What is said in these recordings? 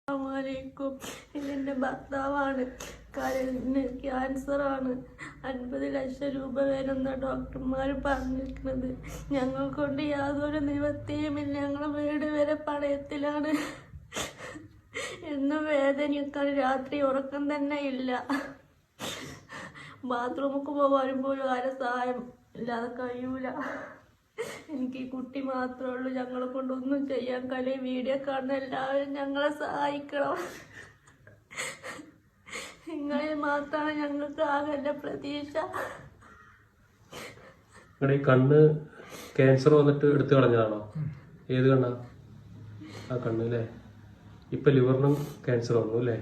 അസ്സലാമലൈക്കും. ഇതെൻ്റെ ഭർത്താവാണ്. കരളിന് ക്യാൻസറാണ്. 50 ലക്ഷം രൂപ വരുന്ന ഡോക്ടർമാർ പറഞ്ഞിരിക്കുന്നത്. ഞങ്ങൾ കൊണ്ട് യാതൊരു നിവൃത്തിയുമില്ല. ഞങ്ങൾ വീട് വരെ പണയത്തിലാണ്. എന്നും വേദനയൊക്കെ, രാത്രി ഉറക്കം തന്നെ ഇല്ല. ബാത്റൂമൊക്കെ പോകാനും പോലും ആരും സഹായം ഇല്ലാതെ കഴിയൂല. എനിക്ക് ഈ കുട്ടി മാത്രമേ ഉള്ളൂ. ഞങ്ങളെ കൊണ്ടൊന്നും ചെയ്യാൻ കഴിയും. വീഡിയോ കാണുന്ന എല്ലാവരും ഞങ്ങളെ സഹായിക്കണം. നിങ്ങളിൽ മാത്രമാണ് ഞങ്ങൾക്ക് ആകല്ല പ്രതീക്ഷ. കണ്ണ് ക്യാൻസർ വന്നിട്ട് എടുത്തു കളഞ്ഞതാണോ? ഏത് കണ്ണാ? ആ കണ്ണ് അല്ലേ? ഇപ്പൊ ലിവറിനും ക്യാൻസർ വന്നു അല്ലേ?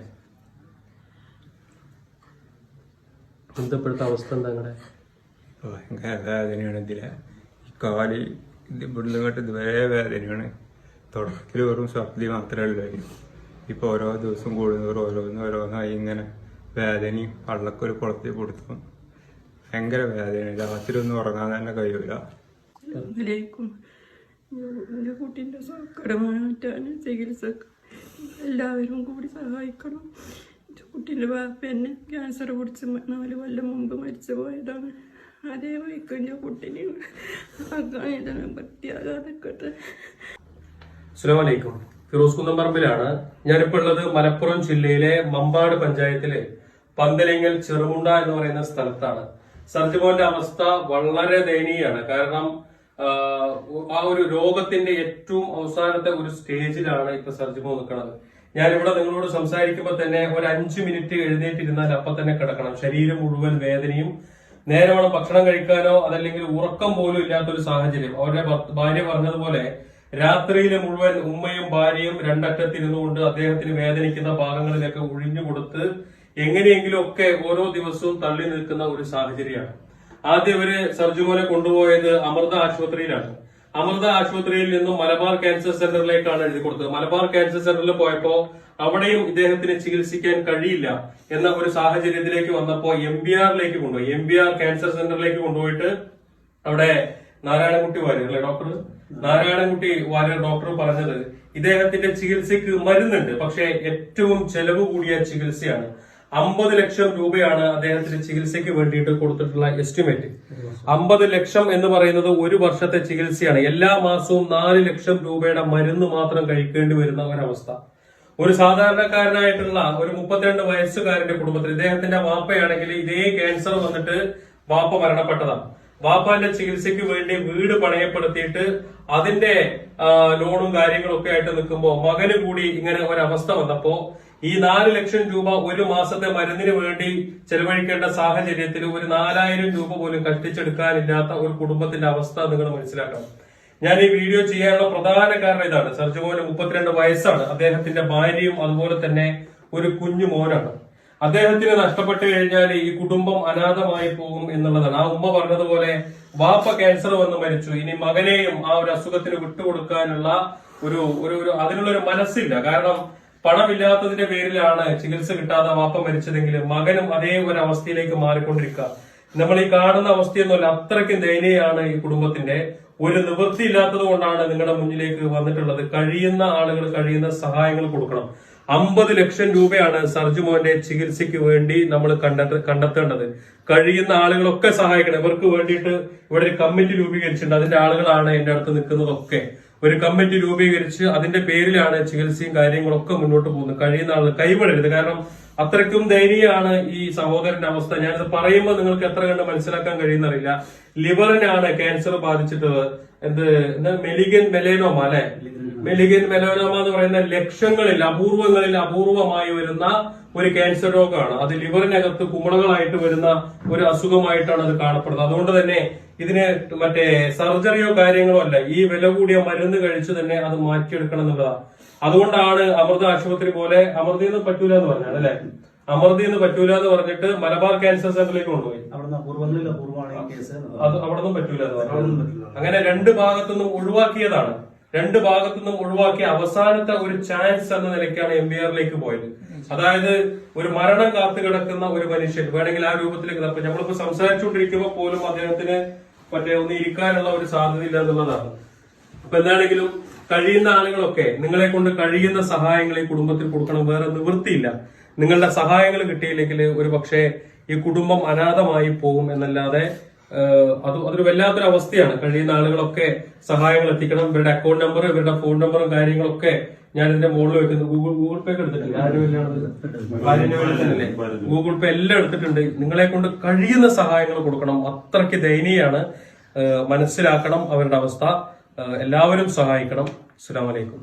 ഇപ്പോഴത്തെ അവസ്ഥ എന്താ? നിങ്ങളുടെ ഭയങ്കര വേദനയാണ്. ഇതിലെ കാല് ഇവിടുന്ന് കേട്ട് ഇതുവരെ വേദനയാണ്. തുടക്കത്തിൽ വെറും ഛർദി മാത്രമേ ഉള്ളൂ. ഇപ്പൊ ഓരോ ദിവസം കൂടുന്നവരും ഓരോന്നായി ഇങ്ങനെ വേദനയും വള്ളക്കൊരു കുളത്തിൽ കൊടുത്തു. ഭയങ്കര വേദന. രാത്രി ഒന്നും ഉറങ്ങാൻ തന്നെ കഴിയൂല. എൻ്റെ കുട്ടീൻ്റെ സങ്കടമാറ്റാൻ ചികിത്സക്ക് എല്ലാവരും കൂടി സഹായിക്കണം. കുട്ടീൻ്റെ ബാപ്പ എന്നെ ക്യാൻസർ പിടിച്ച് 4 കൊല്ലം മുമ്പ് മരിച്ചു പോയതാണ്. അതേ വഴിക്ക് എൻ്റെ കുട്ടീനെ പറ്റിയാകാതെ. അസ്സലാമലൈക്കും. ഫിറോസ് കുന്നംപറമ്പിലാണ്. ഞാനിപ്പോൾ ഉള്ളത് മലപ്പുറം ജില്ലയിലെ മമ്പാട് പഞ്ചായത്തിലെ പന്തലിങ്ങൽ ചെറുമുണ്ട എന്ന് പറയുന്ന സ്ഥലത്താണ്. സർജുമോന്റെ അവസ്ഥ വളരെ ദയനീയമാണ്. കാരണം ആ ഒരു രോഗത്തിന്റെ ഏറ്റവും അവസാനത്തെ ഒരു സ്റ്റേജിലാണ് ഇപ്പൊ സർജുമോ നിൽക്കുന്നത്. ഞാനിവിടെ നിങ്ങളോട് സംസാരിക്കുമ്പോൾ തന്നെ ഒരു 5 മിനിറ്റ് എഴുന്നേറ്റിരുന്നാൽ അപ്പൊ തന്നെ കിടക്കണം. ശരീരം മുഴുവൻ വേദനയും, നേരവണ്ണം ഭക്ഷണം കഴിക്കാനോ അതല്ലെങ്കിൽ ഉറക്കം പോലും ഇല്ലാത്തൊരു സാഹചര്യം. അവരുടെ ഭാര്യ പറഞ്ഞതുപോലെ രാത്രിയിലെ മുഴുവൻ ഉമ്മയും ഭാര്യയും രണ്ടറ്റത്തിരുന്നുകൊണ്ട് അദ്ദേഹത്തിന് വേദനിക്കുന്ന ഭാഗങ്ങളിലൊക്കെ ഒഴിഞ്ഞു കൊടുത്ത് എങ്ങനെയെങ്കിലും ഒക്കെ ഓരോ ദിവസവും തള്ളി നിൽക്കുന്ന ഒരു സാഹചര്യമാണ്. ആദ്യം ഇവര് സർജുമോനെ കൊണ്ടുപോയത് അമൃത ആശുപത്രിയിലാണ്. അമൃത ആശുപത്രിയിൽ നിന്നും മലബാർ ക്യാൻസർ സെന്ററിലേക്കാണ് എഴുതി കൊടുത്തത്. മലബാർ ക്യാൻസർ സെന്ററിൽ പോയപ്പോ അവിടെയും ഇദ്ദേഹത്തിന് ചികിത്സിക്കാൻ കഴിയില്ല എന്ന ഒരു സാഹചര്യത്തിലേക്ക് വന്നപ്പോ MBRലേക്ക് കൊണ്ടുപോയി. MBR ക്യാൻസർ സെന്ററിലേക്ക് കൊണ്ടുപോയിട്ട് അവിടെ നാരായണൻകുട്ടി വാര്യർ അല്ലെ ഡോക്ടർ? നാരായണൻകുട്ടി വാര്യർ ഡോക്ടർ പറഞ്ഞത് ഇദ്ദേഹത്തിന്റെ ചികിത്സയ്ക്ക് മരുന്നുണ്ട്, പക്ഷെ ഏറ്റവും ചെലവ് കൂടിയ ചികിത്സയാണ്. 50 ലക്ഷം രൂപയാണ് അദ്ദേഹത്തിന് ചികിത്സയ്ക്ക് വേണ്ടിയിട്ട് കൊടുത്തിട്ടുള്ള എസ്റ്റിമേറ്റ്. 50 ലക്ഷം എന്ന് പറയുന്നത് ഒരു വർഷത്തെ ചികിത്സയാണ്. എല്ലാ മാസവും 4 ലക്ഷം രൂപയുടെ മരുന്ന് മാത്രം കഴിക്കേണ്ടി വരുന്ന ഒരവസ്ഥ. ഒരു സാധാരണക്കാരനായിട്ടുള്ള ഒരു 32 വയസ്സുകാരന്റെ കുടുംബത്തിൽ ഇദ്ദേഹത്തിന്റെ വാപ്പയാണെങ്കിൽ ഇതേ ക്യാൻസർ വന്നിട്ട് വാപ്പ മരണപ്പെട്ടതാണ്. വാപ്പാന്റെ ചികിത്സയ്ക്ക് വേണ്ടി വീട് പണയപ്പെടുത്തിയിട്ട് അതിന്റെ ലോണും കാര്യങ്ങളും ഒക്കെ ആയിട്ട് നിൽക്കുമ്പോൾ മകന് കൂടി ഇങ്ങനെ ഒരവസ്ഥ വന്നപ്പോ ഈ 4 ലക്ഷം രൂപ ഒരു മാസത്തെ മരുന്നിന് വേണ്ടി ചെലവഴിക്കേണ്ട സാഹചര്യത്തിൽ ഒരു 4000 രൂപ പോലും കഷ്ടിച്ചെടുക്കാനില്ലാത്ത ഒരു കുടുംബത്തിന്റെ അവസ്ഥ നിങ്ങൾ മനസ്സിലാക്കണം. ഞാൻ ഈ വീഡിയോ ചെയ്യാനുള്ള പ്രധാന കാരണം ഇതാണ്. സർജുമോന് 32 വയസ്സാണ്. അദ്ദേഹത്തിന്റെ ഭാര്യയും അതുപോലെ തന്നെ ഒരു കുഞ്ഞു മോനാണ്. അദ്ദേഹത്തിന് നഷ്ടപ്പെട്ടു കഴിഞ്ഞാൽ ഈ കുടുംബം അനാഥമായി പോകും എന്നുള്ളതാണ്. ആ ഉമ്മ പറഞ്ഞതുപോലെ വാപ്പ ക്യാൻസർ വന്ന് മരിച്ചു, ഇനി മകനെയും ആ ഒരു അസുഖത്തിന് വിട്ടുകൊടുക്കാനുള്ള അതിനുള്ളൊരു മനസ്സില്ല. കാരണം പണമില്ലാത്തതിന്റെ പേരിലാണ് ചികിത്സ കിട്ടാതെ വാപ്പ മരിച്ചതെങ്കിൽ മകനും അതേ ഒരു അവസ്ഥയിലേക്ക് മാറിക്കൊണ്ടിരിക്കുക. നമ്മൾ ഈ കാണുന്ന അവസ്ഥയൊന്നുമല്ല, അത്രയ്ക്കും ദയനീയമാണ് ഈ കുടുംബത്തിന്റെ. ഒരു നിവൃത്തി ഇല്ലാത്തത് കൊണ്ടാണ് നിങ്ങളുടെ മുന്നിലേക്ക് വന്നിട്ടുള്ളത്. കഴിയുന്ന ആളുകൾ കഴിയുന്ന സഹായങ്ങൾ കൊടുക്കണം. 50 ലക്ഷം രൂപയാണ് സർജുമോന്റെ ചികിത്സയ്ക്ക് വേണ്ടി നമ്മൾ കണ്ടെത്തേണ്ടത്. കഴിയുന്ന ആളുകളൊക്കെ സഹായിക്കണം. ഇവർക്ക് വേണ്ടിയിട്ട് ഇവിടെ ഒരു കമ്മിറ്റി രൂപീകരിച്ചിട്ടുണ്ട്. അതിന്റെ ആളുകളാണ് എന്റെ അടുത്ത് നിൽക്കുന്നതൊക്കെ. ഒരു കമ്മിറ്റി രൂപീകരിച്ച് അതിന്റെ പേരിലാണ് ചികിത്സയും കാര്യങ്ങളൊക്കെ മുന്നോട്ട് പോകുന്നത്. കഴിയുന്ന ആളുകൾ കൈവിടരുത്. കാരണം അത്രയ്ക്കും ദയനീയമാണ് ഈ സഹോദരന്റെ അവസ്ഥ. ഞാനിത് പറയുമ്പോൾ നിങ്ങൾക്ക് എത്ര കണ്ട് മനസ്സിലാക്കാൻ കഴിയുന്നറിയില്ല. ലിവറിനാണ് ക്യാൻസർ ബാധിച്ചിട്ടുള്ളത്. മെലിഗൻ മെലേനോമ അല്ലെ? മെലിഗൻ മെലോനോമ എന്ന് പറയുന്ന ലക്ഷങ്ങളിൽ അപൂർവമായി വരുന്ന ഒരു ക്യാൻസർ രോഗമാണ്. അത് ലിവറിനകത്ത് കുമിളകളായിട്ട് വരുന്ന ഒരു അസുഖമായിട്ടാണ് അത് കാണപ്പെടുന്നത്. അതുകൊണ്ട് തന്നെ ഇതിന് മറ്റേ സർജറിയോ കാര്യങ്ങളോ അല്ല, ഈ വില കൂടിയ മരുന്ന് കഴിച്ച് തന്നെ അത് മാറ്റിയെടുക്കണം എന്നുള്ളതാണ്. അതുകൊണ്ടാണ് അമൃത ആശുപത്രി പോലെ അമൃതയിൽ നിന്ന് പറ്റൂല എന്ന് പറഞ്ഞാണ് അല്ലെ? അമൃതയിൽ നിന്ന് പറ്റൂല എന്ന് പറഞ്ഞിട്ട് മലബാർ ക്യാൻസർ സെന്ററിലേക്ക് കൊണ്ടുപോയി. അത് അവിടെ നിന്നും പറ്റൂല എന്ന് പറഞ്ഞു. അങ്ങനെ 2 ഭാഗത്തുനിന്നും ഒഴിവാക്കിയതാണ്. 2 ഭാഗത്തുനിന്നും ഒഴിവാക്കിയ അവസാനത്തെ ഒരു ചാൻസ് എന്ന നിലയ്ക്കാണ് MBRലേക്ക് പോയത്. അതായത് ഒരു മരണം കാത്തു കിടക്കുന്ന ഒരു മനുഷ്യൻ വേണമെങ്കിൽ ആ രൂപത്തിലേക്ക് നമ്മളിപ്പോ സംസാരിച്ചുകൊണ്ടിരിക്കുമ്പോൾ പോലും അദ്ദേഹത്തിന് ഒന്ന് ഇരിക്കാനുള്ള ഒരു സാധ്യത ഇല്ല എന്നുള്ളതാണ്. അപ്പൊ എന്താണെങ്കിലും കഴിയുന്ന ആളുകളൊക്കെ നിങ്ങളെ കൊണ്ട് കഴിയുന്ന സഹായങ്ങൾ ഈ കുടുംബത്തിൽ കൊടുക്കണം. വേറെ നിവൃത്തിയില്ല. നിങ്ങളുടെ സഹായങ്ങൾ കിട്ടിയില്ലെങ്കിൽ ഒരു പക്ഷേ ഈ കുടുംബം അനാഥമായി പോകും എന്നല്ലാതെ അതൊരു വല്ലാത്തൊരു അവസ്ഥയാണ്. കഴിയുന്ന ആളുകളൊക്കെ സഹായങ്ങൾ എത്തിക്കണം. ഇവരുടെ അക്കൗണ്ട് നമ്പർ, ഇവരുടെ ഫോൺ നമ്പറും കാര്യങ്ങളൊക്കെ ഞാൻ ഇതിന്റെ മുകളിൽ വെക്കുന്നത്. ഗൂഗിൾ പേ ഒക്കെ എടുത്തിട്ടില്ല, ഗൂഗിൾ പേ എല്ലാം എടുത്തിട്ടുണ്ട്. നിങ്ങളെ കൊണ്ട് കഴിയുന്ന സഹായങ്ങൾ കൊടുക്കണം. അത്രയ്ക്ക് ദയനീയാണ്. മനസ്സിലാക്കണം അവരുടെ അവസ്ഥ. എല്ലാവരും സഹായിക്കണം. അസ്സലാമു അലൈക്കും.